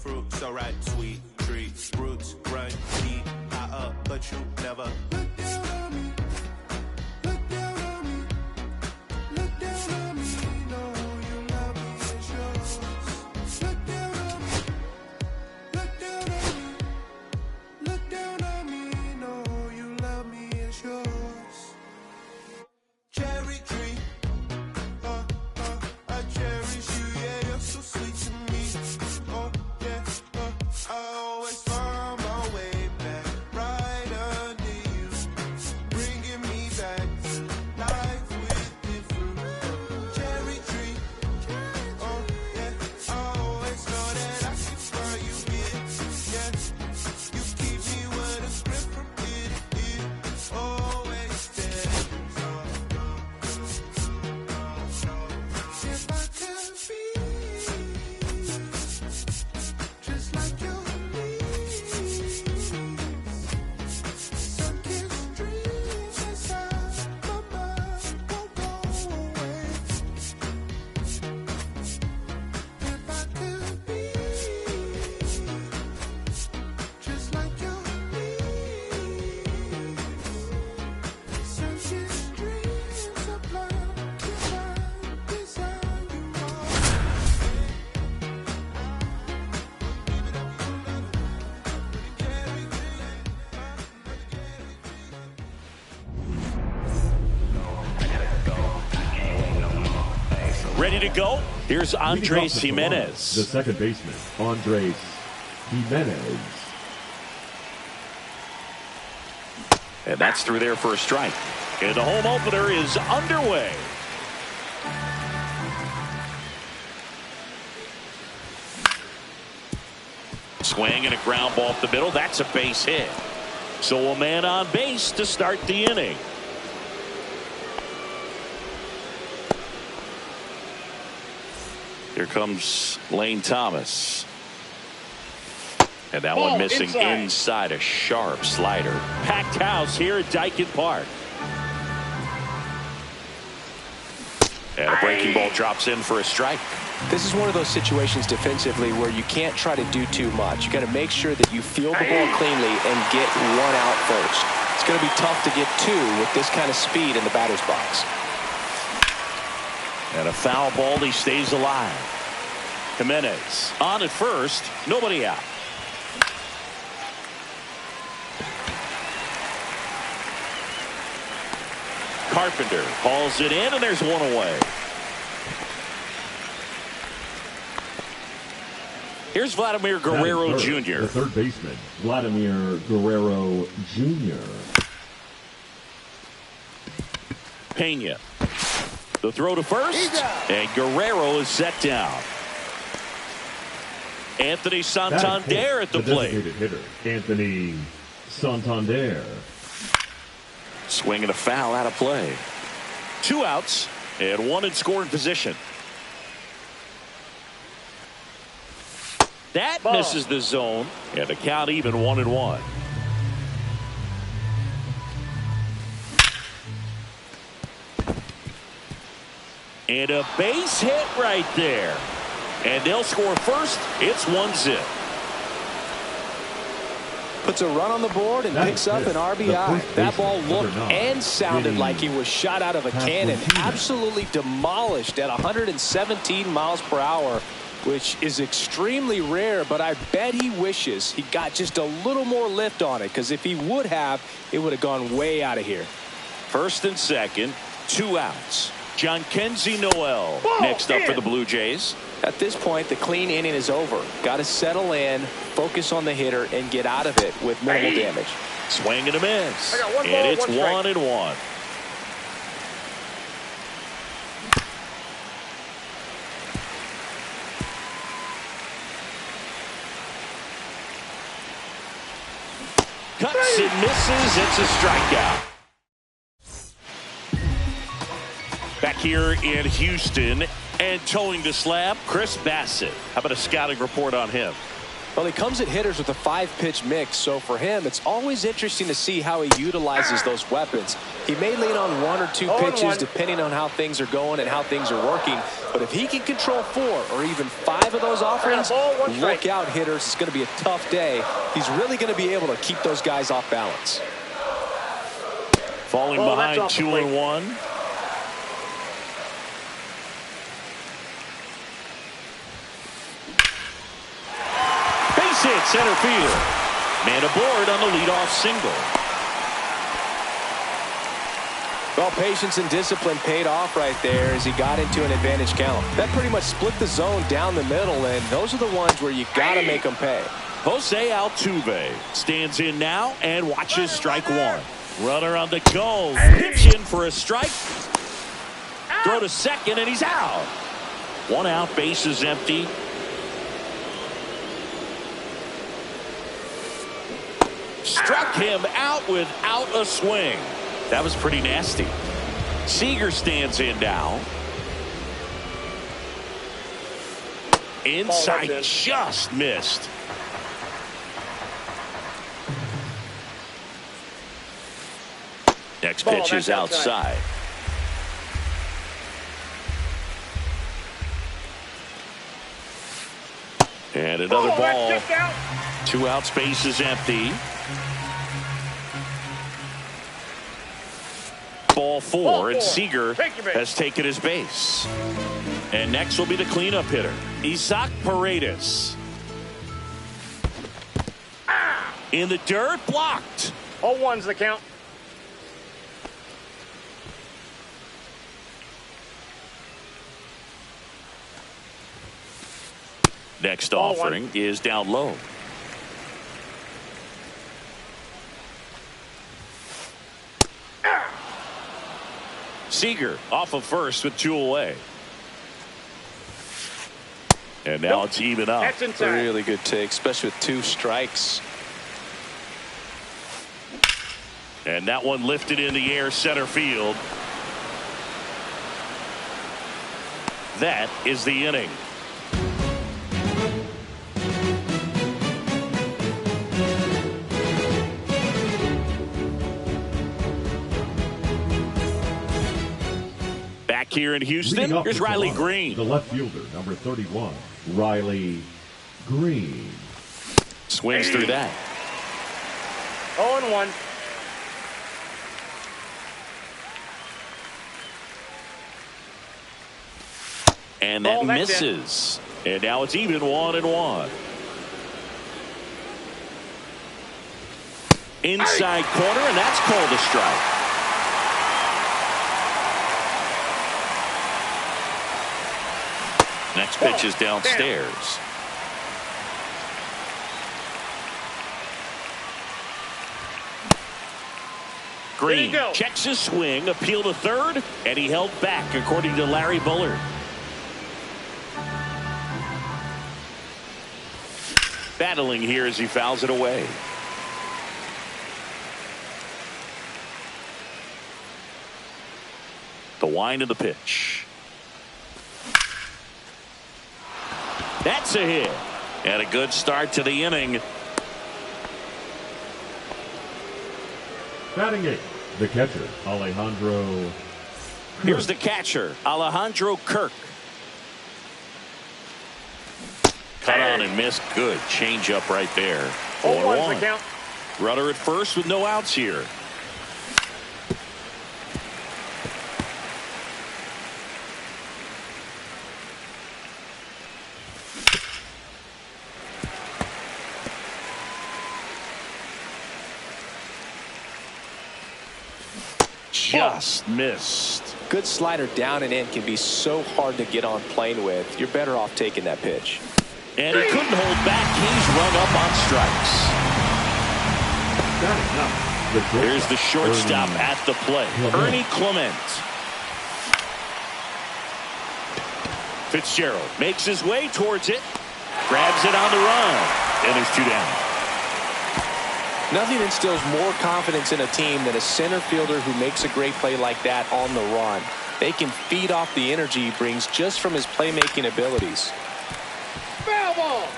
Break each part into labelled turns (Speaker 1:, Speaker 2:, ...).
Speaker 1: fruit, so right, sweet treats, roots, run deep, high up, but you never look down on me. Look down on me. Look down on me. No, you love me, it's yours. Look down on me. Look down on me. Look down on me. No, you love me, it's yours. Cherry tree. I cherish you, yeah, you're so sweet to me. Oh, yeah, I always find my way back right under you, bringing me back to life with different cherry tree. Oh, yeah, I always know that I can find you here. Yeah, you keep me with a script from ear to ear, always there. If I could be just like you leave, sunken dreams inside my mind won't go away. If I could be just like you leave, sunken dreams of love divine, desire you are.
Speaker 2: Ready to go? Here's Andres
Speaker 3: Leading off the
Speaker 2: Jimenez.
Speaker 3: line, the second baseman, Andres Jimenez.
Speaker 2: And that's through there for a strike. And the home opener is underway. Swing and a ground ball up the middle. That's a base hit. So a man on base to start the inning. Here comes Lane Thomas. And that one missing inside a sharp slider. Packed house here at Daikin Park. And a breaking ball drops in for a strike.
Speaker 4: This is one of those situations defensively where you can't try to do too much. You got to make sure that you field the ball cleanly and get one out first. It's going to be tough to get two with this kind of speed in the batter's box.
Speaker 2: And a foul ball, he stays alive. Jimenez on at first, nobody out. Carpenter hauls it in, and there's one away. Here's Vladimir Guerrero Jr.
Speaker 3: The third baseman, Vladimir Guerrero Jr.
Speaker 2: Pena. The throw to first, and Guerrero is set down. Anthony Santander at the plate.
Speaker 3: Designated hitter, Anthony Santander.
Speaker 2: Swing and a foul out of play. 2 outs and 1 in scoring position. That misses the zone, and the count even 1-1. And a base hit right there. And they'll score first. It's 1-0.
Speaker 4: Puts a run on the board and picks up an RBI. That ball looked and sounded like it was shot out of a cannon. Absolutely demolished at 117 miles per hour, which is extremely rare, but I bet he wishes he got just a little more lift on it, because if he would have, it would have gone way out of here.
Speaker 2: First and second, 2 outs. Jhonkensy Noel next up for the Blue Jays.
Speaker 4: At this point, the clean inning is over. Got to settle in, focus on the hitter, and get out of it with minimal damage.
Speaker 2: Swing and a miss. And it's 1-1. Cuts and misses. It's a strikeout. Back here in Houston and towing the slab, Chris Bassett. How about a scouting report on him?
Speaker 4: Well, he comes at hitters with a 5-pitch mix, so for him, it's always interesting to see how he utilizes those weapons. He may lean on 1 or 2 pitches depending on how things are going and how things are working, but if he can control 4 or even 5 of those offerings, look out, hitters. It's going to be a tough day. He's really going to be able to keep those guys off balance.
Speaker 2: Falling behind 2-1. Base hit, center field. Man aboard on the leadoff single.
Speaker 4: Well, patience and discipline paid off right there as he got into an advantage count. That pretty much split the zone down the middle, and those are the ones where you got to make them pay.
Speaker 2: Jose Altuve stands in now and watches strike 1. Runner on the go. Pitch in for a strike. Throw to second, and he's out. 1 out, base is empty. Struck him out without a swing. That was pretty nasty. Seager stands in now. Inside, just missed. Next pitch is outside. And another ball. 2 outs, base is empty. Ball 4, and Seager has taken his base. And next will be the cleanup hitter, Isaac Paredes. In the dirt, blocked.
Speaker 5: 0-1's the count.
Speaker 2: Next offering is down low. Seager off of first with 2 away. And now it's even up.
Speaker 5: That's inside.
Speaker 4: Really good take, especially with 2 strikes.
Speaker 2: And that one lifted in the air, center field. That is the inning. Back here in Houston, here's Riley Green.
Speaker 3: The left fielder, number 31, Riley Green.
Speaker 2: Swings through that.
Speaker 5: 0-1.
Speaker 2: And that misses. And now it's even 1-1. Inside corner, and that's called a strike. Next pitch is downstairs. Green checks his swing, appeal to third, and he held back, according to Larry Bullard. Battling here as he fouls it away. The wind of the pitch. That's a hit. And a good start to the inning.
Speaker 3: Batting 8, the catcher, Alejandro.
Speaker 2: Here's the catcher, Alejandro Kirk. Cut on and missed. Good change up right there.
Speaker 5: 0-1.
Speaker 2: Runner at first with no outs here. Just missed.
Speaker 4: Good slider down and in can be so hard to get on plane with. You're better off taking that pitch.
Speaker 2: And he couldn't hold back. He's run up on strikes. Here's the shortstop at the plate, Ernie Clement. Fitzgerald makes his way towards it, grabs it on the run, and there's 2 down.
Speaker 4: Nothing instills more confidence in a team than a center fielder who makes a great play like that on the run. They can feed off the energy he brings just from his playmaking abilities.
Speaker 5: Foul ball.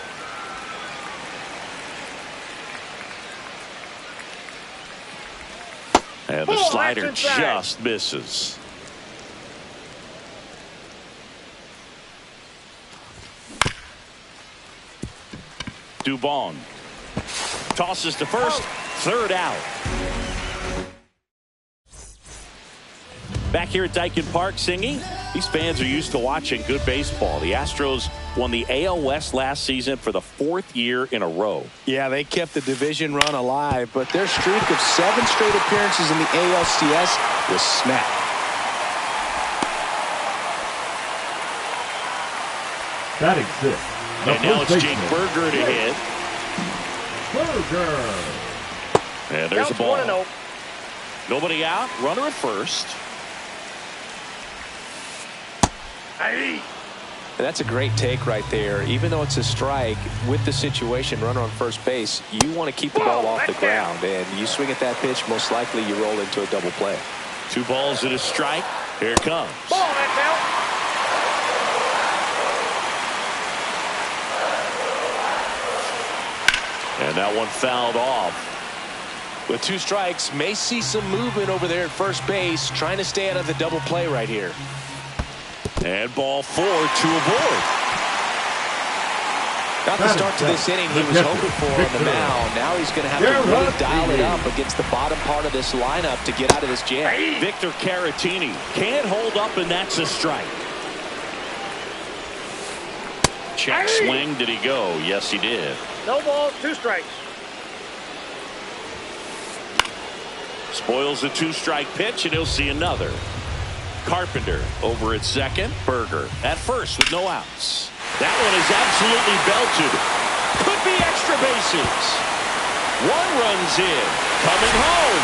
Speaker 2: And the slider just misses. Dubon tosses to first, third out. Back here at Daikin Park singing, these fans are used to watching good baseball. The Astros won the AL West last season for the 4th year in a row.
Speaker 4: Yeah, they kept the division run alive, but their streak of 7 straight appearances in the ALCS was snapped.
Speaker 3: Batting 6.
Speaker 2: And now it's Jake Burger to hit.
Speaker 3: Burger.
Speaker 2: And there's a ball.
Speaker 5: 1-0.
Speaker 2: Nobody out. Runner at first.
Speaker 4: And that's a great take right there. Even though it's a strike, with the situation, runner on first base, you want to keep the ball off the ground. And you swing at that pitch, most likely you roll into a double play.
Speaker 2: 2 balls and a strike. Here it comes.
Speaker 5: Ball, that
Speaker 2: And that one fouled off.
Speaker 4: With 2 strikes, may see some movement over there at first base, trying to stay out of the double play right here.
Speaker 2: And ball 4 to avoid.
Speaker 4: Got the start to this inning he was hoping for on the mound. Now he's going to have to really dial it up against the bottom part of this lineup to get out of this jam.
Speaker 2: Victor Caratini can't hold up, and that's a strike. Check swing. Did he go? Yes, he did.
Speaker 5: No balls, 2 strikes.
Speaker 2: Spoils a 2-strike pitch, and he'll see another. Carpenter over at second. Burger at first with no outs. That one is absolutely belted. Could be extra bases. 1 runs in. Coming home.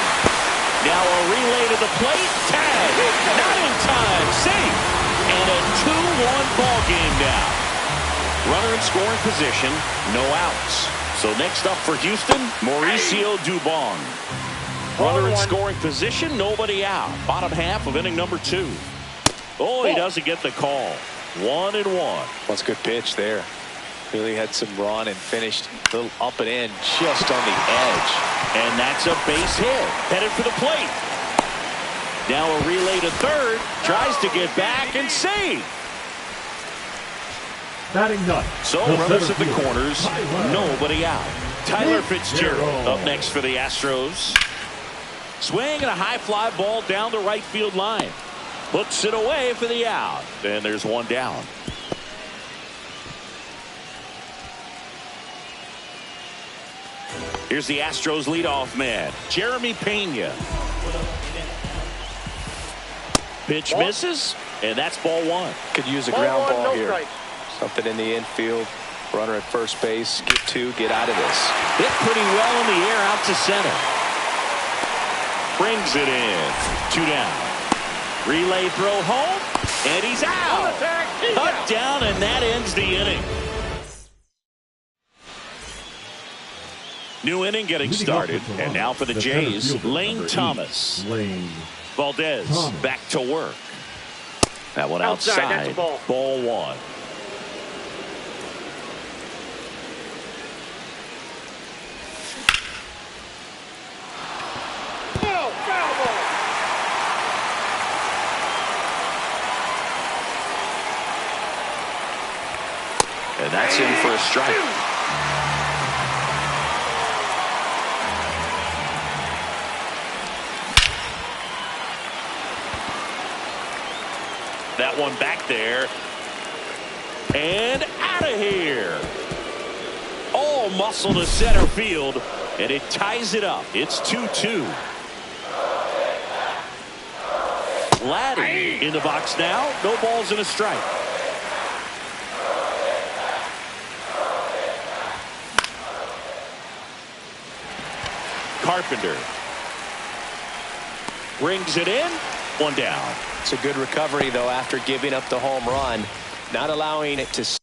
Speaker 2: Now a relay to the plate. Tag. Not in time. Safe. And a 2-1 ball game now. Runner in scoring position. No outs. So next up for Houston, Mauricio Dubon. Runner in scoring position, nobody out. Bottom half of inning number 2. Oh, he doesn't get the call. 1-1.
Speaker 4: That's a good pitch there. Really had some run and finished a little up and in just on the edge.
Speaker 2: And that's a base hit. Headed for the plate. Now a relay to third. Tries to get back and save.
Speaker 3: Batting 9.
Speaker 2: So runners at the corners. Nobody out. Tyler Fitzgerald up next for the Astros. Swing and a high fly ball down the right field line. Puts it away for the out. And there's 1 down. Here's the Astros leadoff man, Jeremy Pena. Pitch misses, and that's ball 1.
Speaker 4: Could use a ground ball here. Something in the infield. Runner at first base. Get 2, get out of this.
Speaker 2: Hit pretty well in the air out to center. Brings it in. 2 down. Relay throw home, and he's out. Cut down, and that ends the inning. New inning getting started, and now for the Jays, Lane Thomas. Valdez back to work. That one outside.
Speaker 5: That's a ball.
Speaker 2: Ball 1. And that's in for a strike. That one back there. And out of here. All muscle to center field. And it ties it up. It's 2-2. Laddie in the box now. No balls and a strike. Carpenter brings it in. 1 down.
Speaker 4: It's a good recovery, though, after giving up the home run. Not allowing it to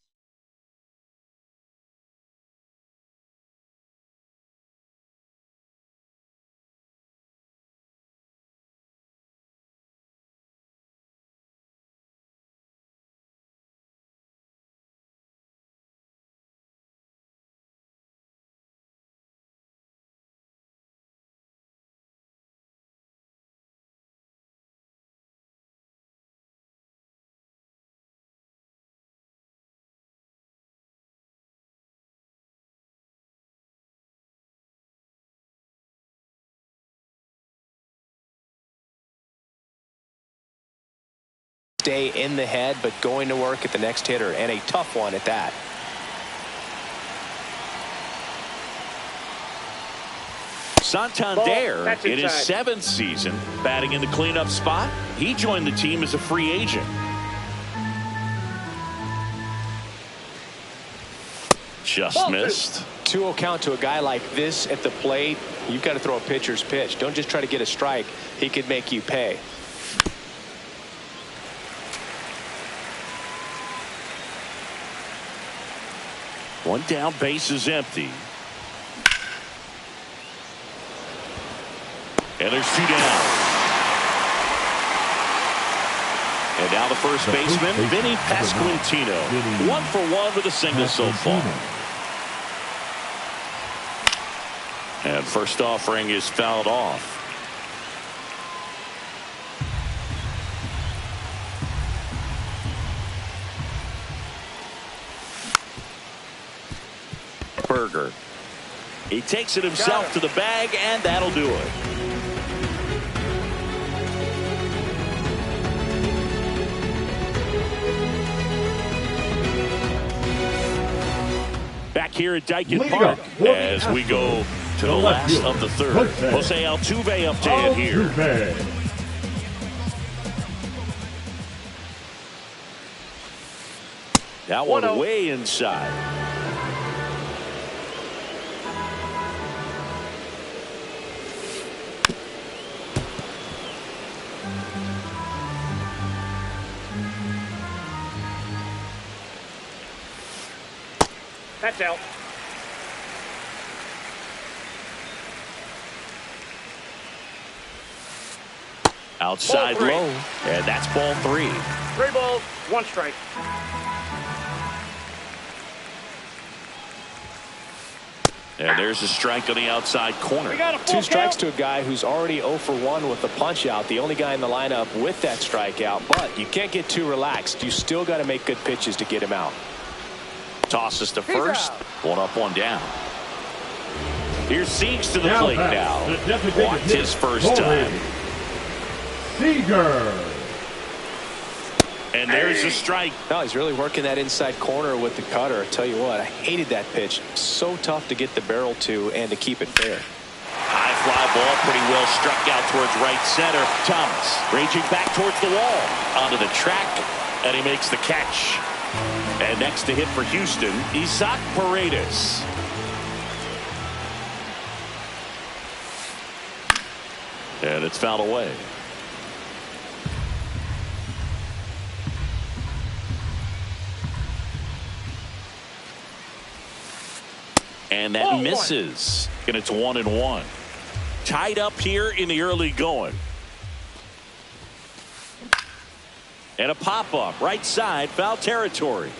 Speaker 4: stay in the head, but going to work at the next hitter, and a tough one at that.
Speaker 2: Santander in his 7th season batting in the cleanup spot. He joined the team as a free agent. Just missed.
Speaker 4: 2-0 count to a guy like this at the plate. You've got to throw a pitcher's pitch. Don't just try to get a strike. He could make you pay.
Speaker 2: One down, base is empty. And there's 2 down. And now the first baseman, Vinny Pasquantino. 1 for 1 with a single so far. And first offering is fouled off. Berger. He takes it himself to the bag, and that'll do it. Back here at Daikin Park as we go to the last of the third. Jose Altuve up to hit here. That one way inside.
Speaker 5: That's out.
Speaker 2: Outside low, and that's ball 3.
Speaker 5: 3 balls, 1 strike.
Speaker 2: And there's a strike on the outside corner.
Speaker 5: We got a
Speaker 4: 2 strikes to a guy who's already 0 for 1 with the punch out. The only guy in the lineup with that strikeout, but you can't get too relaxed. You still got to make good pitches to get him out.
Speaker 2: Tosses to first. 1 up, 1 down. Here's Siegs to the plate now. Walked his first time.
Speaker 3: Seager.
Speaker 2: And there's a strike.
Speaker 4: No, he's really working that inside corner with the cutter. I tell you what, I hated that pitch. So tough to get the barrel to and to keep it fair.
Speaker 2: High fly ball, pretty well struck out towards right center. Thomas raging back towards the wall. Onto the track, and he makes the catch. And next to hit for Houston, Isaac Paredes. And it's fouled away. And that misses. And it's 1-1. Tied up here in the early going. And a pop-up right side, foul territory.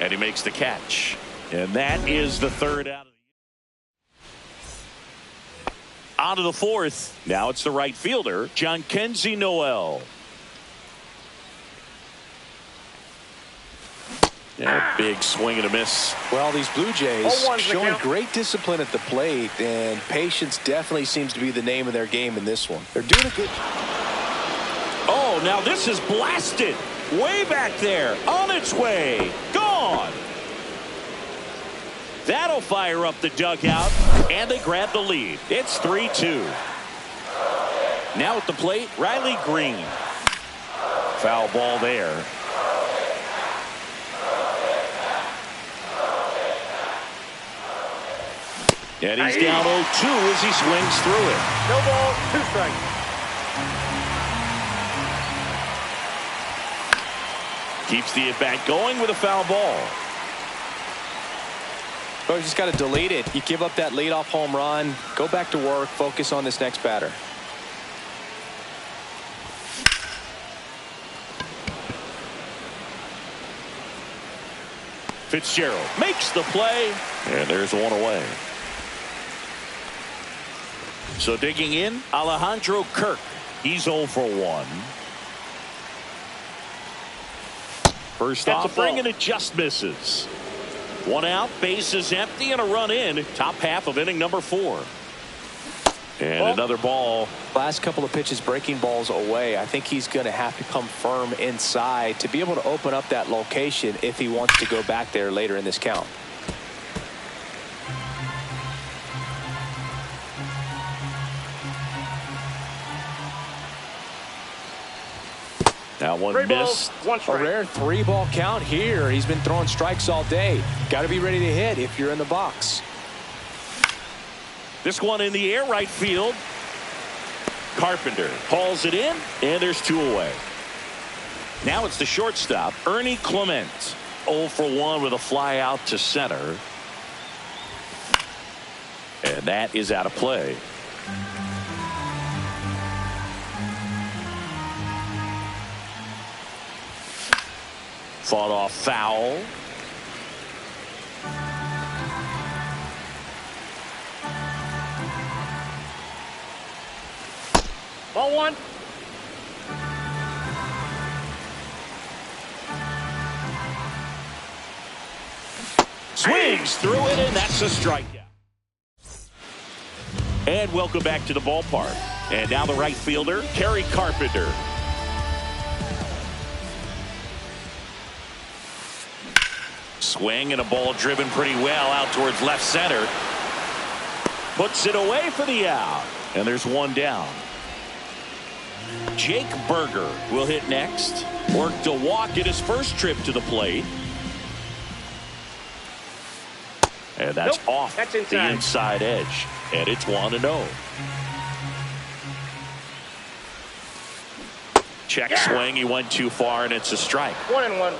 Speaker 2: And he makes the catch. And that is the third out of the on to the fourth. Now it's the right fielder, Jhonkensy Noel. And a big swing and a miss.
Speaker 4: Well, these Blue Jays showing great discipline at the plate, and patience definitely seems to be the name of their game in this one. They're doing a good.
Speaker 2: Oh, now this is blasted. Way back there. On its way. Gone. That'll fire up the dugout. And they grab the lead. It's 3-2. Now at the plate, Riley Green. Foul ball there. And he's down 0-2 as he swings through it.
Speaker 5: No ball, 2 strikes.
Speaker 2: Keeps the at-bat going with a foul ball.
Speaker 4: Well, you just got to delete it. You give up that leadoff home run. Go back to work. Focus on this next batter.
Speaker 2: Fitzgerald makes the play. And there's one away. So digging in, Alejandro Kirk. He's 0 for 1. First offering, and it just misses. 1 out, base is empty, and a run in. Top half of inning number 4. And another ball.
Speaker 4: Last couple of pitches breaking balls away. I think he's going to have to come firm inside to be able to open up that location if he wants to go back there later in this count.
Speaker 2: That one
Speaker 5: Three
Speaker 2: missed.
Speaker 5: balls, one
Speaker 4: A
Speaker 5: strike.
Speaker 4: rare 3-ball count here. He's been throwing strikes all day. Got to be ready to hit if you're in the box.
Speaker 2: This one in the air, right field. Carpenter hauls it in, and there's 2 away. Now it's the shortstop, Ernie Clement. 0 for 1 with a fly out to center. And that is out of play. Fought off foul.
Speaker 5: Ball 1.
Speaker 2: Swings through it, and that's a strikeout. And welcome back to the ballpark. And now the right fielder, Kerry Carpenter. Swing and a ball driven pretty well out towards left center. Puts it away for the out. And there's 1 down. Jake Berger will hit next. Worked a walk at his first trip to the plate. And that's off
Speaker 5: That's
Speaker 2: the
Speaker 5: inside.
Speaker 2: inside edge. And it's 1-0. Check swing. He went too far, and it's a strike.
Speaker 5: 1-1.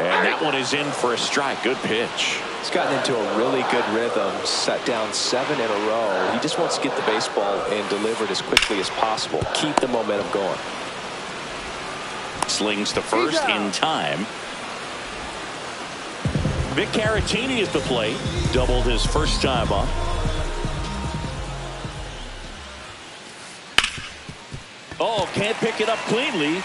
Speaker 2: And that one is in for a strike. Good pitch.
Speaker 4: He's gotten into a really good rhythm. Set down 7 in a row. He just wants to get the baseball and deliver it as quickly as possible. Keep the momentum going.
Speaker 2: Slings to first in time. Vic Caratini is the play. Doubled his first time up. Oh, can't pick it up cleanly.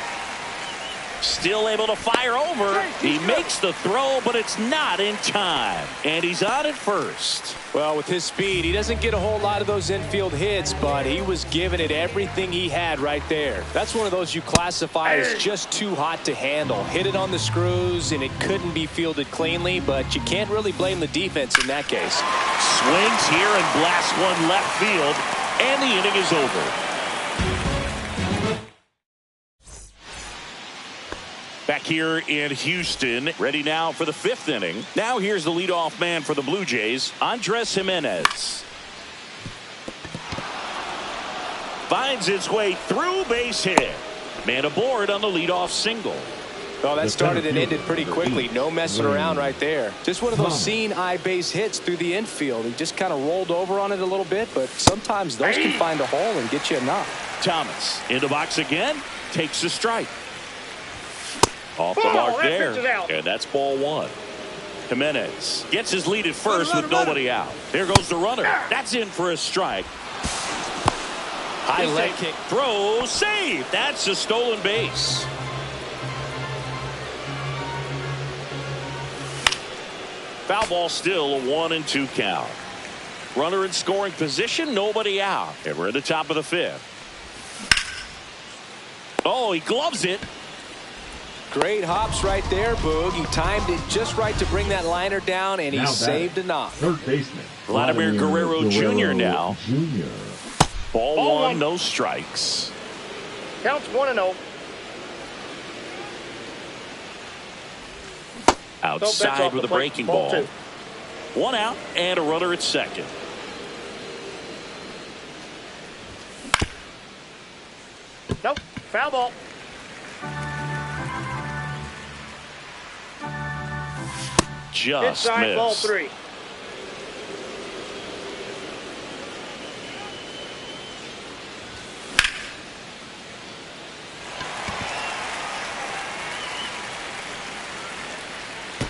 Speaker 2: Still able to fire over. He makes the throw, but it's not in time. And he's on at first.
Speaker 4: Well, with his speed, he doesn't get a whole lot of those infield hits, but he was giving it everything he had right there. That's one of those you classify as just too hot to handle. Hit it on the screws, and it couldn't be fielded cleanly, but you can't really blame the defense in that case.
Speaker 2: Swings here and blasts one left field, and the inning is over. Back here in Houston, ready now for the 5th inning. Now here's the leadoff man for the Blue Jays, Andres Gimenez. Finds its way through, base hit. Man aboard on the leadoff single.
Speaker 4: Oh, that started and ended pretty quickly. No messing around right there. Just one of those seeing eye base hits through the infield. He just kind of rolled over on it a little bit, but sometimes those can find a hole and get you a knock.
Speaker 2: Thomas in the box again, takes a strike. Off the
Speaker 5: Ball,
Speaker 2: mark
Speaker 5: that
Speaker 2: there,
Speaker 5: pitch is out.
Speaker 2: and that's ball 1. Gimenez gets his lead at first with nobody out. There goes the runner. That's in for a strike. High leg kick, throw, save. That's a stolen base. Foul ball, still a 1-2 count. Runner in scoring position, nobody out. And we're at the top of the 5th. Oh, he gloves it.
Speaker 4: Great hops right there, Boog. He timed it just right to bring that liner down, and he saved a knock.
Speaker 3: Third baseman
Speaker 2: Vladimir Guerrero Jr. now.
Speaker 3: Jr.
Speaker 2: Ball 1, no strikes.
Speaker 5: Counts 1-0.
Speaker 2: Outside with a breaking ball.
Speaker 5: 2.
Speaker 2: 1 out and a runner at second.
Speaker 5: Nope. Foul ball.
Speaker 2: Just
Speaker 5: Inside,
Speaker 2: missed.
Speaker 5: ball 3.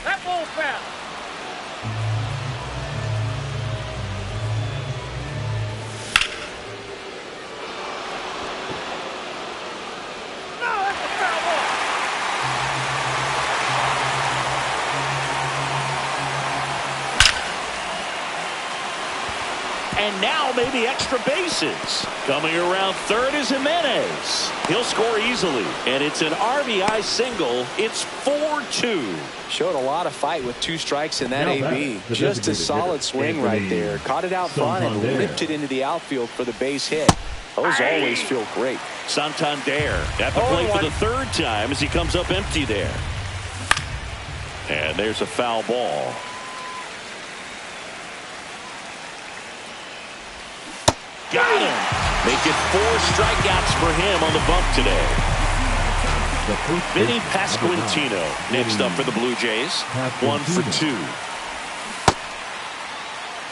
Speaker 5: That ball's foul. No, that's a foul ball.
Speaker 2: And now maybe extra bases. Coming around third is Jimenez. He'll score easily. And it's an RBI single. It's 4-2.
Speaker 4: Showed a lot of fight with 2 strikes in that AB. Just a solid swing right there. Caught it out front and ripped it into the outfield for the base hit. Those always feel great.
Speaker 2: Santander at the plate for the 3rd time as he comes up empty there. And there's a foul ball. Got him. Make it 4 strikeouts for him on the bump today. Vinny Pasquantino next up for the Blue Jays. 1 for 2.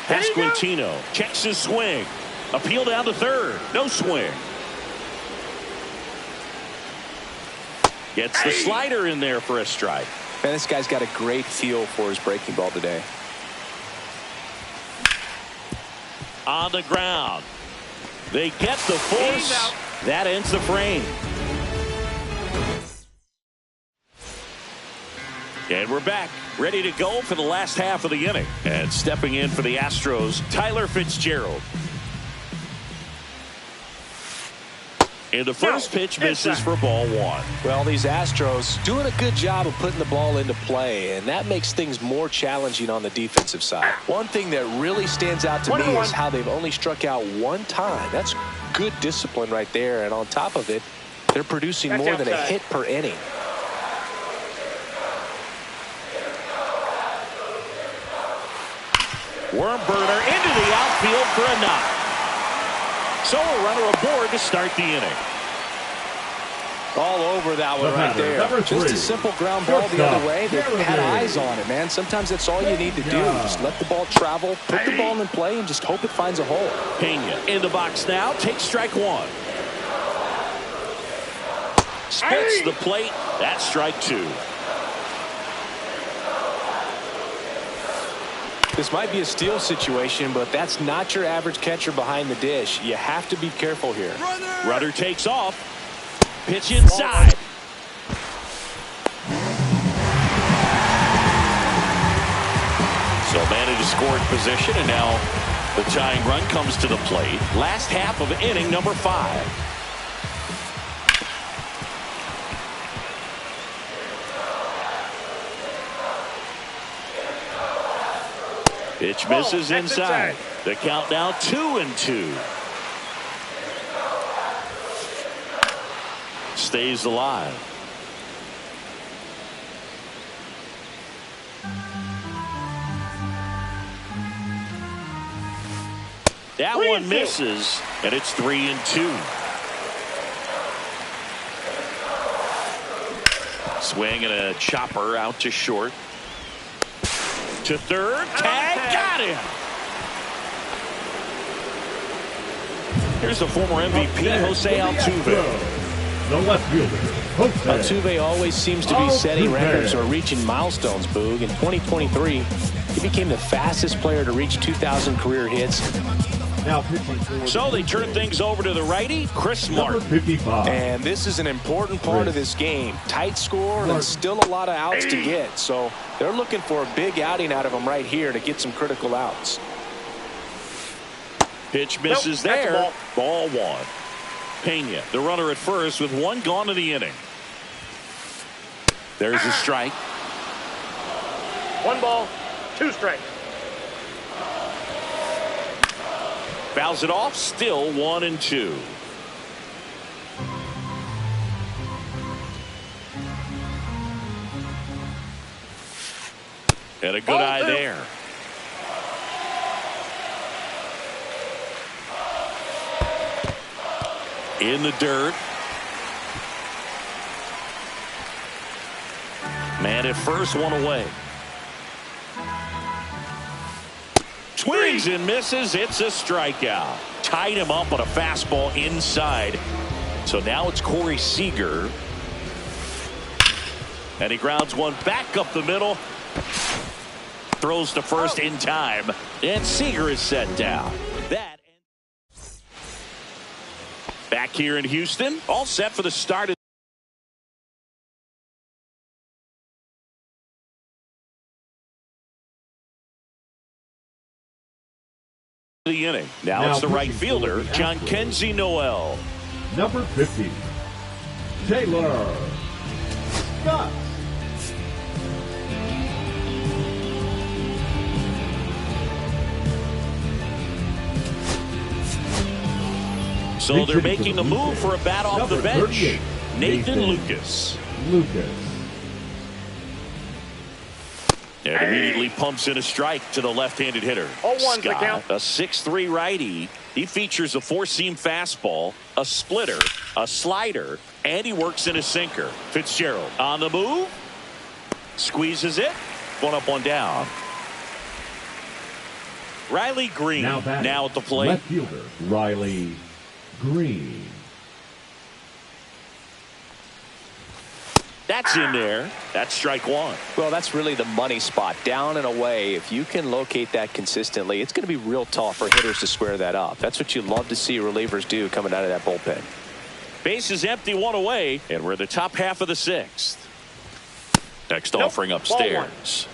Speaker 2: Pasquantino checks his swing. Appeal down to third. No swing. Gets the slider in there for a strike.
Speaker 4: Man, this guy's got a great feel for his breaking ball today.
Speaker 2: On the ground. They get the force. That ends the frame. And we're back, ready to go for the last half of the inning. And stepping in for the Astros, Tyler Fitzgerald. And the first pitch misses for ball 1.
Speaker 4: Well, these Astros doing a good job of putting the ball into play, and that makes things more challenging on the defensive side. One thing that really stands out to me is how they've only struck out 1 time. That's good discipline right there, and on top of it, they're producing more than a hit per inning.
Speaker 2: Worm burner into the outfield for a knock. So a runner aboard to start the inning.
Speaker 4: All over that one right there. Just a simple ground ball the other way. They had eyes on it, man. Sometimes that's all you need to do. Just let the ball travel, put the ball in play, and just hope it finds a hole.
Speaker 2: Pena in the box now. Takes strike 1. Spits the plate. That's strike 2.
Speaker 4: This might be a steal situation, but that's not your average catcher behind the dish. You have to be careful here.
Speaker 2: Runner takes off. Pitch inside. So man in scoring position, and now the tying run comes to the plate. Last half of inning number 5. Pitch misses inside. The count now 2-2. Stays alive. That one misses, and it's 3-2. Swing and a chopper out to short. To third, tag, got him. Here's the former MVP, Jose Altuve.
Speaker 3: The left fielder, Jose.
Speaker 4: Altuve always seems to be setting records or reaching milestones, Boog. In 2023, he became the fastest player to reach 2,000 career hits.
Speaker 3: Now pitching for
Speaker 2: So they turn things over to the righty, Chris Martin.
Speaker 3: 55.
Speaker 4: And this is an important part of this game. Tight score and still a lot of outs to get. So they're looking for a big outing out of him right here to get some critical outs.
Speaker 2: Pitch misses there. Ball 1. Pena, the runner at first with 1 gone in the inning. There's a strike.
Speaker 5: 1 ball, 2 strikes.
Speaker 2: Fouls it off. Still 1-2. And a good eye there. In the dirt. Man at first, 1 away. Swings and misses. It's a strikeout. Tied him up on a fastball inside. So now it's Corey Seager. And he grounds one back up the middle. Throws to first in time. And Seager is set down. That back here in Houston. All set for the start of The inning. Now it's the right fielder, Jhonkensy Noel.
Speaker 3: Number 50, Taylor Scott.
Speaker 2: So they're making a move for a bat off the bench. Nathan Lucas. And immediately pumps in a strike to the left-handed hitter.
Speaker 5: Oh-1's the count.
Speaker 2: A 6'3" righty. He features a four-seam fastball, a splitter, a slider, and he works in a sinker. Fitzgerald on the move. Squeezes it. One up, one down. Riley Green now at the plate.
Speaker 3: Left fielder Riley Green.
Speaker 2: That's in there. That's strike one.
Speaker 4: Well, that's really the money spot. Down and away. If you can locate that consistently, it's going to be real tough for hitters to square that up. That's what you love to see relievers do coming out of that bullpen.
Speaker 2: Base is empty, one away, and we're in the top half of the sixth. Next offering upstairs.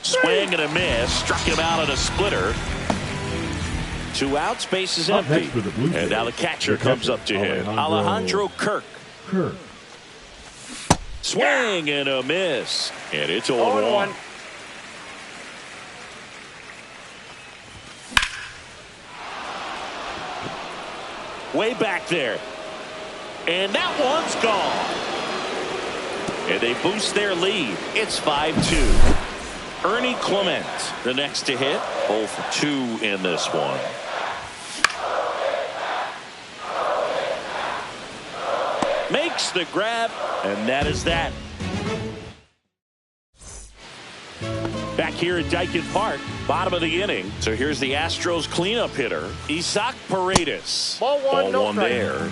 Speaker 2: Swing and a miss. Struck him out on a splitter. 2 outs, base is empty. And now the catcher comes up to him. Alejandro Kirk. Swing and a miss. And it's 0-1. Way back there. And that one's gone. And they boost their lead. It's 5-2. Ernie Clement, the next to hit. 0 for 2 in this one. Makes the grab, and that is that. Back here at Daikin Park, bottom of the inning. So here's the Astros cleanup hitter, Isaac Paredes.
Speaker 5: Ball one
Speaker 2: there.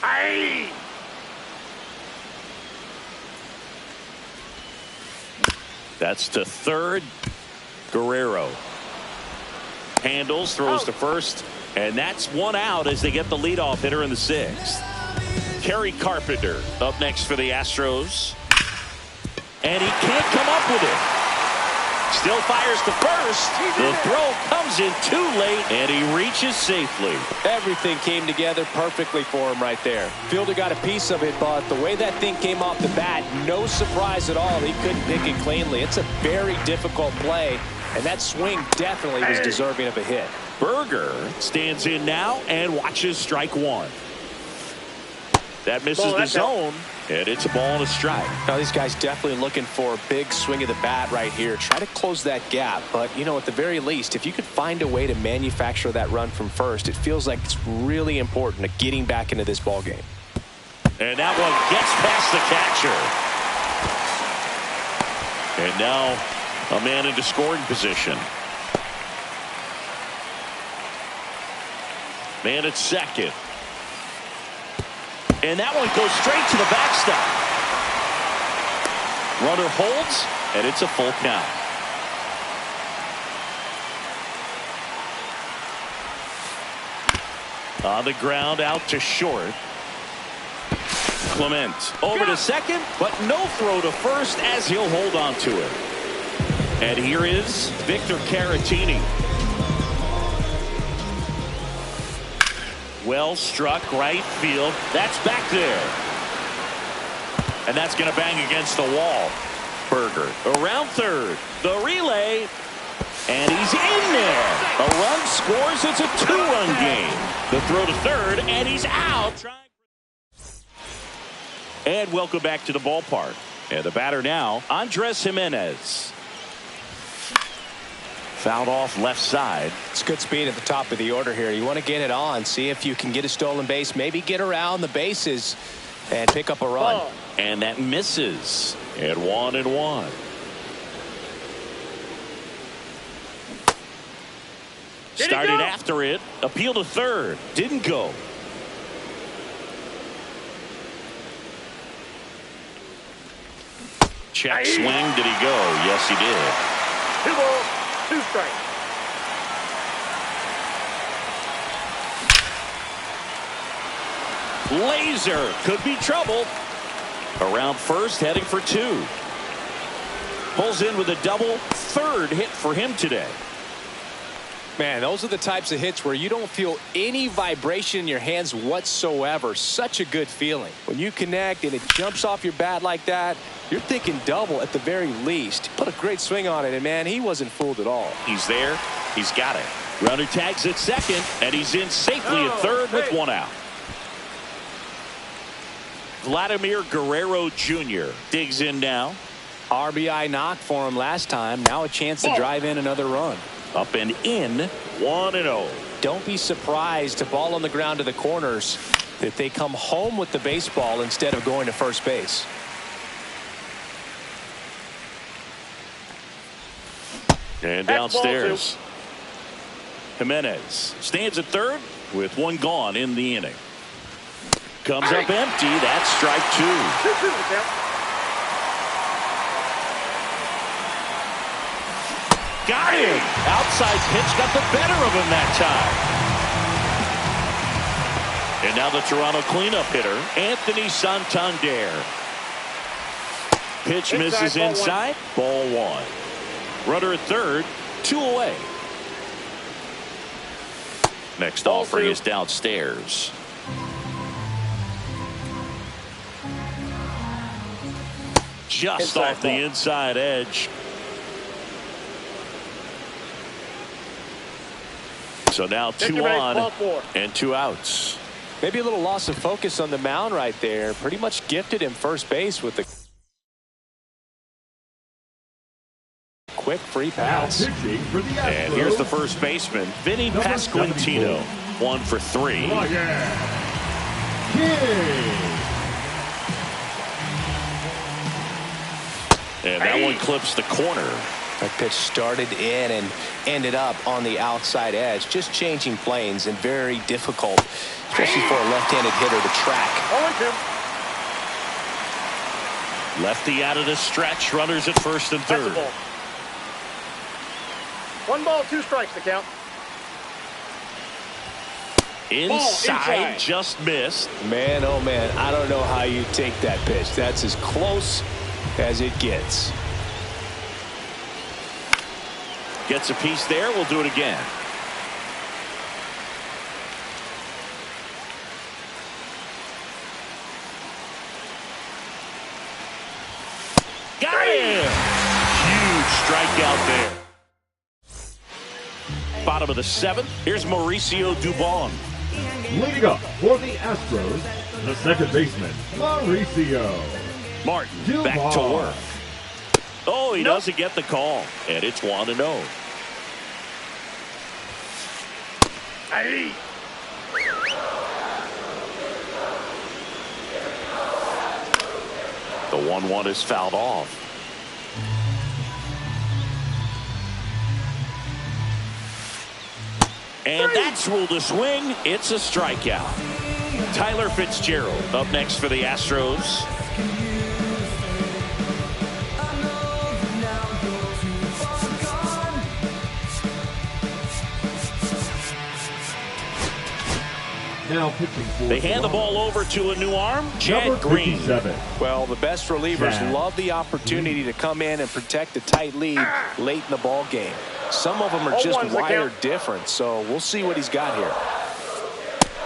Speaker 5: Aye.
Speaker 2: That's to third. Guerrero handles, throws to first, and that's 1 out as they get the leadoff hitter in the sixth. Kerry Carpenter up next for the Astros, and he can't come up with it. Still fires to first. The throw comes in too late, and he reaches safely.
Speaker 4: Everything came together perfectly for him right there. Fielder got a piece of it, but the way that thing came off the bat, no surprise at all. He couldn't pick it cleanly. It's a very difficult play, and that swing definitely was deserving of a hit.
Speaker 2: Berger stands in now and watches strike one. That misses the zone, and it's a ball and a strike.
Speaker 4: Now these guys definitely looking for a big swing of the bat right here. Try to close that gap, but you know, at the very least, if you could find a way to manufacture that run from first, it feels like it's really important to getting back into this ball game.
Speaker 2: And that one gets past the catcher. And now a man into scoring position. Man at second. And that one goes straight to the backstop. Runner holds, and it's a full count. On the ground, out to short. Clement over to second, but no throw to first as he'll hold on to it. And here is Victor Caratini. Well struck right field. That's back there. And that's going to bang against the wall. Berger around third. The relay. And he's in there. A run scores. It's a 2-run game. The throw to third, and he's out. And welcome back to the ballpark. And the batter now, Andres Jimenez. Fouled off left side.
Speaker 4: It's good speed at the top of the order here. You want to get it on, see if you can get a stolen base, maybe get around the bases and pick up a run.
Speaker 2: And that misses. And 1-1. Started after it. Appeal to third. Didn't go. Check swing. Did he go? Yes, he did.
Speaker 5: 2 balls, 2 strikes.
Speaker 2: Laser could be trouble. Around first, heading for 2. Pulls in with a double, third hit for him today.
Speaker 4: Man, those are the types of hits where you don't feel any vibration in your hands whatsoever. Such a good feeling. When you connect and it jumps off your bat like that, you're thinking double at the very least. Put a great swing on it, and man, he wasn't fooled at all.
Speaker 2: He's there. He's got it. Runner tags at second, and he's in safely at third with 1 out. Vladimir Guerrero Jr. digs in now.
Speaker 4: RBI knock for him last time. Now a chance to drive in another run.
Speaker 2: Up and in, 1-0.
Speaker 4: Don't be surprised to ball on the ground to the corners that they come home with the baseball instead of going to first base.
Speaker 2: And downstairs, Jimenez stands at third with 1 gone in the inning. Comes up empty. That's strike 2.
Speaker 5: 2-2 the count.
Speaker 2: Got him. Outside pitch got the better of him that time. And now the Toronto cleanup hitter, Anthony Santander. Pitch misses inside. Ball 1. Runner at third, 2 away. Next offering is downstairs. Just off the inside edge. So now 2 on and 2 outs.
Speaker 4: Maybe a little loss of focus on the mound right there. Pretty much gifted him first base with the quick free pass.
Speaker 2: And here's the first baseman, Vinny Pasquantino. 1 for 3. And that one clips the corner.
Speaker 4: That pitch started in and ended up on the outside edge. Just changing planes and very difficult, especially for a left-handed hitter to track.
Speaker 5: 0-2.
Speaker 2: Lefty out of the stretch. Runners at first and third.
Speaker 5: 1 ball, 2 strikes to count.
Speaker 2: Inside, just missed.
Speaker 4: Man, oh man, I don't know how you take that pitch. That's as close as it gets.
Speaker 2: Gets a piece there. We'll do it again. Got him! Huge strikeout there. Bottom of the 7th. Here's Mauricio Dubon.
Speaker 3: Leading up for the Astros, the second baseman, Mauricio
Speaker 2: Martin
Speaker 3: Dubon.
Speaker 2: back to work. Oh, he doesn't get the call. And it's 1-0.
Speaker 5: Aye.
Speaker 2: The 1-1 is fouled off. And that's ruled a swing. It's a strikeout. Tyler Fitzgerald up next for the Astros.
Speaker 3: Now pitching for
Speaker 2: They hand the ball over to a new arm, Chad
Speaker 3: number
Speaker 2: Green.
Speaker 3: 57.
Speaker 4: Well, the best relievers love the opportunity to come in and protect a tight lead late in the ball game. Some of them are just
Speaker 5: 0-1's the
Speaker 4: wired
Speaker 5: count.
Speaker 4: different, so we'll see what he's got here.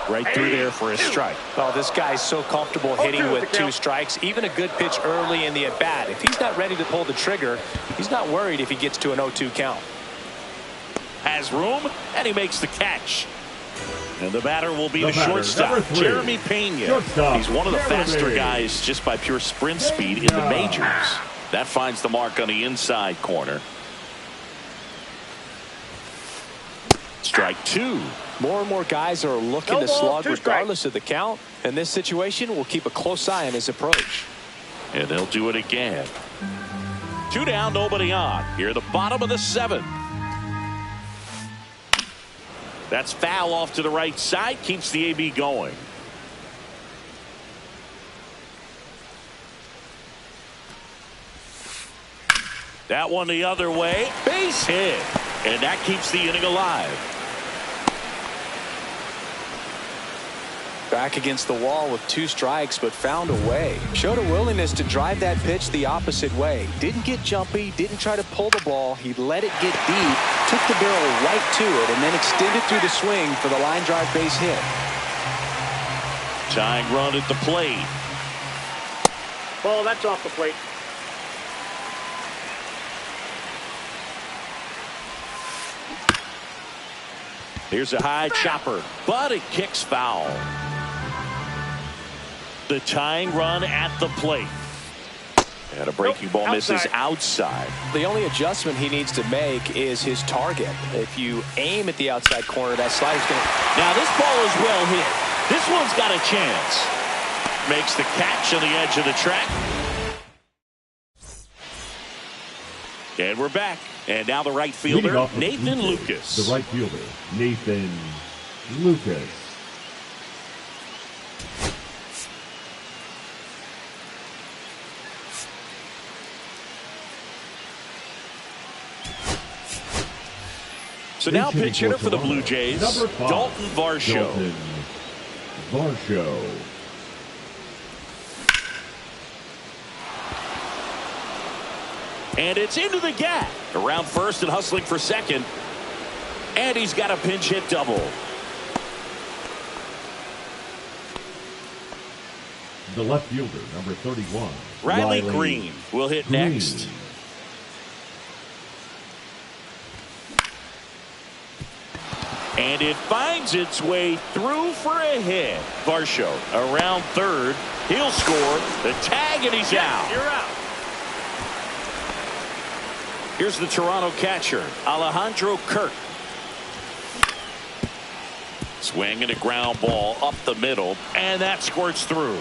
Speaker 2: Right through there for a strike.
Speaker 4: Oh, this guy's so comfortable hitting
Speaker 5: 0-2
Speaker 4: with
Speaker 5: the
Speaker 4: 2
Speaker 5: count.
Speaker 4: strikes. Even a good pitch early in the at-bat. If he's not ready to pull the trigger, he's not worried if he gets to an 0-2 count.
Speaker 2: Has room, and he makes the catch. And the batter will be the
Speaker 3: batter,
Speaker 2: shortstop,
Speaker 3: number 3.
Speaker 2: Jeremy Pena.
Speaker 3: Shortstop,
Speaker 2: He's one of the faster
Speaker 3: Jeremy.
Speaker 2: guys just by pure sprint speed in the majors. That finds the mark on the inside corner. Strike 2.
Speaker 4: More and more guys are looking
Speaker 5: No
Speaker 4: to
Speaker 5: ball,
Speaker 4: slug
Speaker 5: 2
Speaker 4: regardless of the count. In this situation, we'll keep a close eye on his approach.
Speaker 2: And they'll do it again. 2 down, nobody on. Here at the bottom of the 7th. That's foul off to the right side. Keeps the AB going. That one the other way. Base hit. And that keeps the inning alive.
Speaker 4: Back against the wall with 2 strikes, but found a way. Showed a willingness to drive that pitch the opposite way. Didn't get jumpy, didn't try to pull the ball. He let it get deep, took the barrel right to it, and then extended through the swing for the line drive base hit.
Speaker 2: Tying run at the plate.
Speaker 5: Ball, that's off the plate.
Speaker 2: Here's a high chopper, but it kicks foul. The tying run at the plate. And a breaking ball misses outside.
Speaker 4: The only adjustment he needs to make is his target. If you aim at the outside corner, that slider's going to...
Speaker 2: Now this ball is well hit. This one's got a chance. Makes the catch on the edge of the track. And we're back. And now the right fielder, Nathan Lucas.
Speaker 3: The right fielder, Nathan Lucas.
Speaker 2: So now pitch hitter for the Blue Jays, Dalton Varsho.
Speaker 3: Dalton Varsho.
Speaker 2: And it's into the gap. Around first and hustling for second. And he's got a pinch hit double.
Speaker 3: The left fielder, number 31.
Speaker 2: Riley Green will hit next. And it finds its way through for a hit. Varsho around third. He'll score. The tag, and he's out.
Speaker 5: You're out.
Speaker 2: Here's the Toronto catcher, Alejandro Kirk. Swinging a ground ball up the middle, and that squirts through.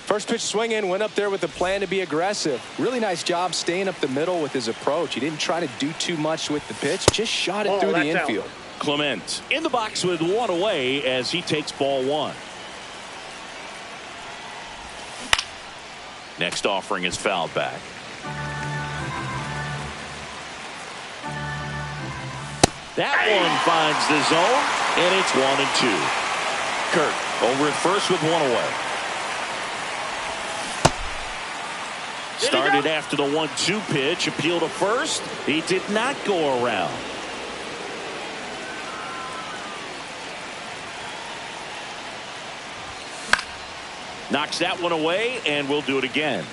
Speaker 4: First pitch swing in, went up there with a plan to be aggressive. Really nice job staying up the middle with his approach. He didn't try to do too much with the pitch, just shot it through the infield.
Speaker 2: Clement in the box with one away as he takes ball one. Next offering is fouled back. That one finds the zone, and it's 1-2. Kirk over at first with one away. Started after the 1-2 pitch, appeal to first. He did not go around. Knocks that one away, and we'll do it again.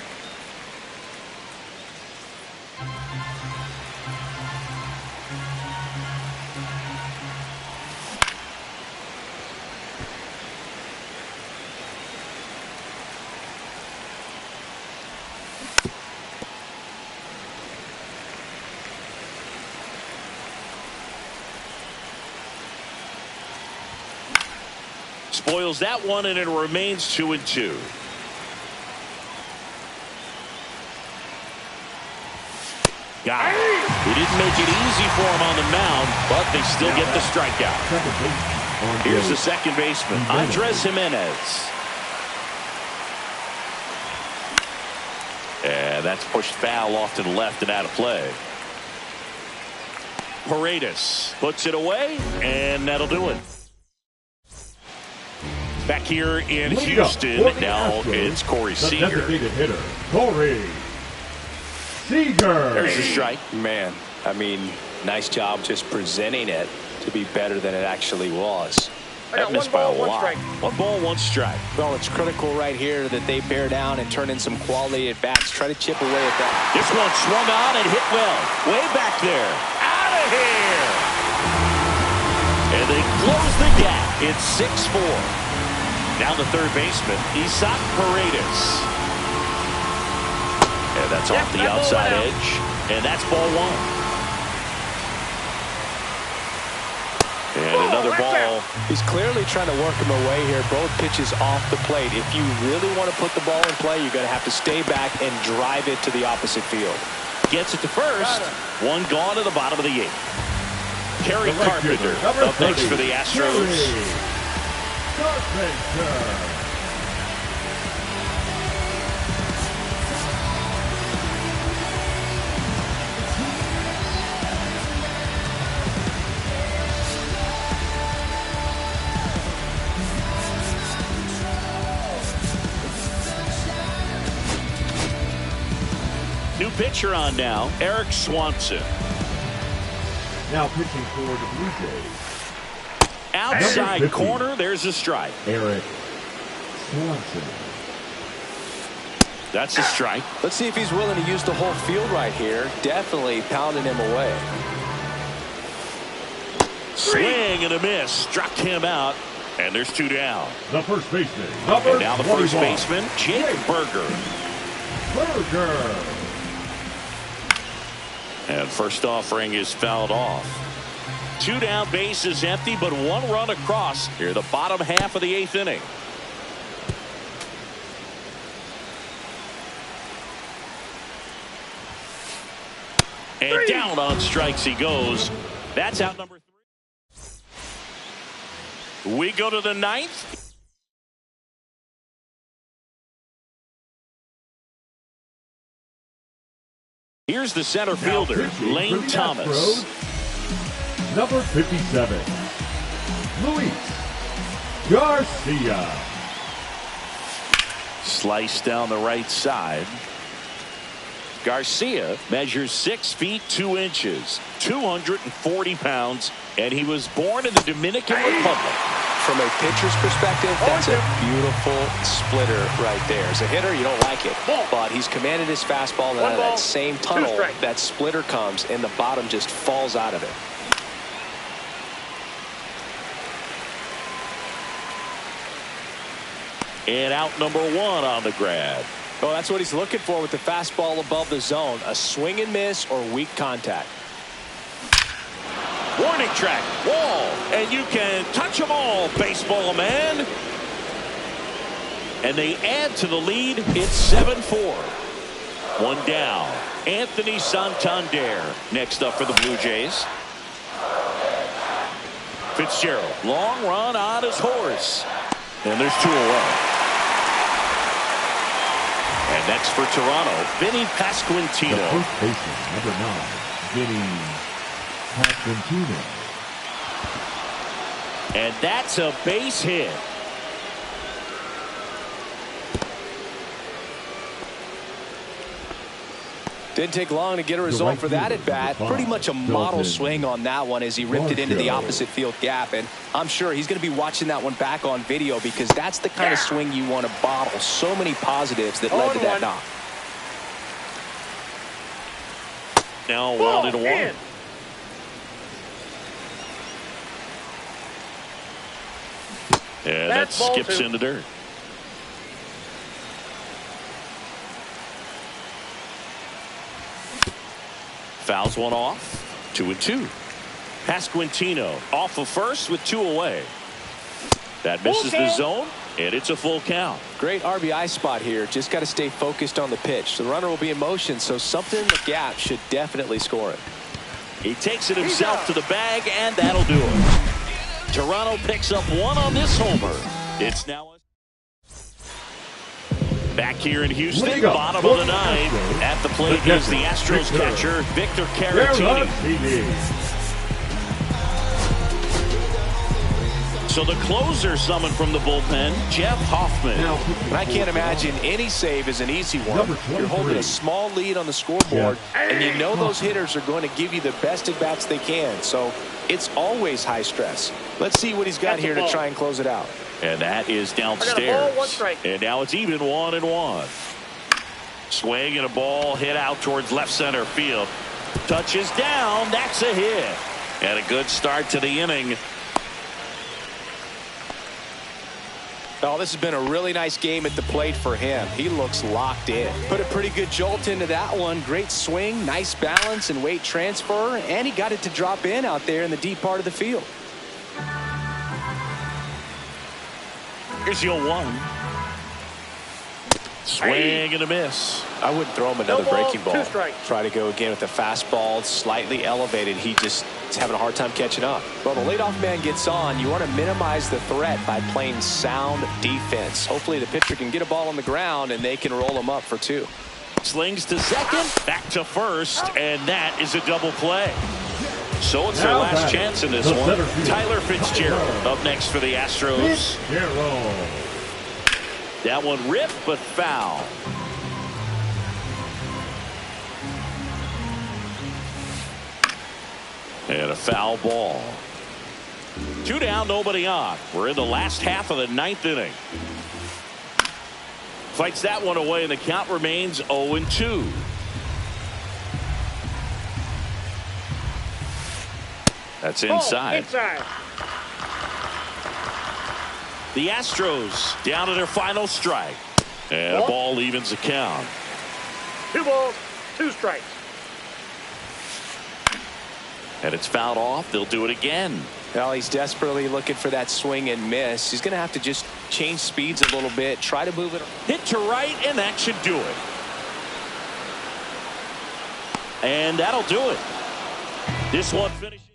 Speaker 2: Spoils that one, and it remains 2-2. Got it. He didn't make it easy for him on the mound, but they still get the strikeout. Here's the second baseman, Andres Jimenez. And that's pushed foul off to the left and out of play. Paredes puts it away, and that'll do it. Back here in Houston, now it's Corey Seager.
Speaker 3: Designated hitter, Corey Seager.
Speaker 2: There's a strike.
Speaker 4: Man, I mean, nice job just presenting it to be better than it actually was.
Speaker 2: That missed by a lot. 1 ball, 1 strike.
Speaker 4: Well, it's critical right here that they bear down and turn in some quality at bats. Try to chip away at that.
Speaker 2: This one swung on and hit well. Way back there. Out of here. And they close the gap. It's 6-4. Now the third baseman, Isaac Paredes. And that's off the outside edge. And that's ball 1. And another ball.
Speaker 4: He's clearly trying to work him away here. Both pitches off the plate. If you really want to put the ball in play, you're going to have to stay back and drive it to the opposite field.
Speaker 2: Gets it to first. One gone to the bottom of the 8th. Kerry Carpenter up next for the Astros. New pitcher on now, Eric Swanson.
Speaker 3: Now pitching for the Blue Jays.
Speaker 2: Outside corner, there's a strike.
Speaker 3: Eric Swanson.
Speaker 2: That's a strike.
Speaker 4: Let's see if he's willing to use the whole field right here. Definitely pounding him away.
Speaker 2: Swing and a miss. Struck him out. And there's 2 down.
Speaker 3: The first baseman.
Speaker 2: And now the first
Speaker 3: 41.
Speaker 2: baseman, Jake Burger. And first offering is fouled off. 2 down, base is empty, but 1 run across here the bottom half of the 8th inning. And down on strikes he goes. That's out number 3. We go to the 9th. Here's the center fielder, Lane Thomas.
Speaker 3: Astros, number 57, Luis Garcia.
Speaker 2: Slice down the right side. Garcia measures 6 feet 2 inches, 240 pounds, and he was born in the Dominican Republic.
Speaker 4: From a pitcher's perspective, that's a beautiful splitter right there. As a hitter, you don't like it, but he's commanded his fastball, and out of that same tunnel, that splitter comes, and the bottom just falls out of it.
Speaker 2: And out number 1 on the grab.
Speaker 4: Well, that's what he's looking for with the fastball above the zone. A swing and miss or weak contact.
Speaker 2: Warning track, wall, and you can touch them all, baseball man. And they add to the lead. It's 7-4. 1 down. Anthony Santander next up for the Blue Jays. Fitzgerald, long run on his horse. And there's 2 away. And next for Toronto, Vinny Pasquantino.
Speaker 3: The first baseman, number 9, Vinny Pasquantino.
Speaker 2: And that's a base hit.
Speaker 4: Didn't take long to get a result for that at bat. Pretty much a model swing on that one as he ripped it into the opposite field gap. And I'm sure he's going to be watching that one back on video because that's the kind of swing you want to bottle. So many positives that led to that knock.
Speaker 2: Now 1-1. And that skips into dirt. Fouls one off. 2-2. Pasquantino off of first with 2 away. That misses the zone, and it's a full count.
Speaker 4: Great RBI spot here. Just got to stay focused on the pitch. The runner will be in motion, so something in the gap should definitely score it.
Speaker 2: He takes it himself to the bag, and that'll do it. Toronto picks up 1 on this homer. It's now back here in Houston, bottom of the 9th. At the plate is the Astros catcher, Victor Caratini. So the closer summoned from the bullpen, Jeff Hoffman.
Speaker 4: And I can't imagine any save is an easy one. You're holding a small lead on the scoreboard, and you know those hitters are going to give you the best at-bats they can. So it's always high stress. Let's see what he's got here to try and close it out.
Speaker 2: And that is downstairs. And now it's even 1-1. Swing and a ball hit out towards left center field. Touches down. That's a hit. And a good start to the inning.
Speaker 4: Oh, this has been a really nice game at the plate for him. He looks locked in. Put a pretty good jolt into that one. Great swing, nice balance and weight transfer, and he got it to drop in out there in the deep part of the field.
Speaker 2: Here's your 1. Swing and a miss.
Speaker 4: I wouldn't throw him another breaking ball. Try to go again with the fastball, slightly elevated. He just is having a hard time catching up. Well, the leadoff man gets on. You want to minimize the threat by playing sound defense. Hopefully the pitcher can get a ball on the ground and they can roll him up for 2.
Speaker 2: Slings to second, back to first, and that is a double play. So it's their last chance in this one. Tyler Fitzgerald up next for the Astros. That one ripped but foul. And a foul ball. 2 down, nobody on. We're in the last half of the 9th inning. Fights that one away, and the count remains 0-2. That's inside.
Speaker 5: Inside.
Speaker 2: The Astros down to their final strike. And a ball evens the count.
Speaker 5: 2 balls, 2 strikes.
Speaker 2: And it's fouled off. They'll do it again.
Speaker 4: Well, he's desperately looking for that swing and miss. He's going to have to just change speeds a little bit, try to move it.
Speaker 2: Hit to right, and that should do it. And that'll do it. This one finishes.